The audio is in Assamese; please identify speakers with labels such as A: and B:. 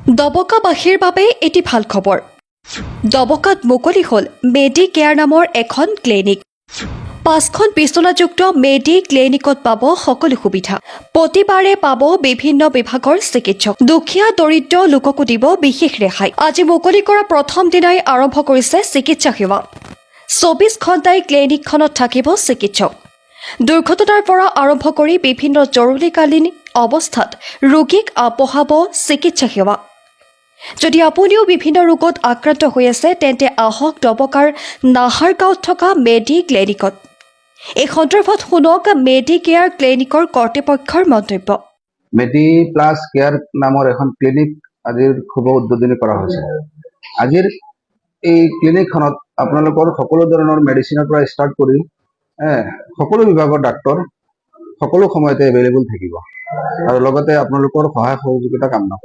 A: দবকাবাসীৰ বাবে এটি ভাল খবৰ। দবকাত মুকলি হ'ল মেডি কেয়াৰ নামৰ এখন ক্লিনিক। 5খন বিচনাযুক্ত মেডি ক্লিনিকত পাব সকলো সুবিধা। প্ৰতিবাৰে পাব বিভিন্ন বিভাগৰ চিকিৎসক। দুখীয়া দৰিদ্ৰ লোককো দিব বিশেষ ৰেহাই। আজি মুকলি কৰা প্ৰথম দিনাই আৰম্ভ কৰিছে চিকিৎসা সেৱা। 24 ঘণ্টাই ক্লিনিকখনত থাকিব চিকিৎসক। দুৰ্ঘটনাৰ পৰা আৰম্ভ কৰি বিভিন্ন জৰুৰীকালীন অৱস্থাত ৰোগীক আগবঢ়াব চিকিৎসা সেৱা। যদি আপুনিও বিভিন্ন ৰোগত আক্ৰান্ত হৈ আছে তেন্তে আহক দবকাৰ নাহাৰগাঁৱত থকা মেডি ক্লিনিকত। এই সন্দৰ্ভত শুনক মেডি কেয়াৰ ক্লিনিকৰ কৰ্তৃপক্ষৰ মন্তব্য।
B: মেডি প্লাছ কেয়াৰ নামৰ এখন ক্লিনিক আজিৰ শুভ উদ্বোধনী কৰা হৈছে। আজিৰ এই ক্লিনিকখনত আপোনালোকৰ সকলো ধৰণৰ মেডিচিনৰ পৰা ষ্টাৰ্ট কৰি সকলো বিভাগৰ ডাক্তৰ সকলো সময়তে এভেইলেবল থাকিব আৰু লগতে আপোনালোকৰ সহায় সহযোগিতা কামনা কৰিব।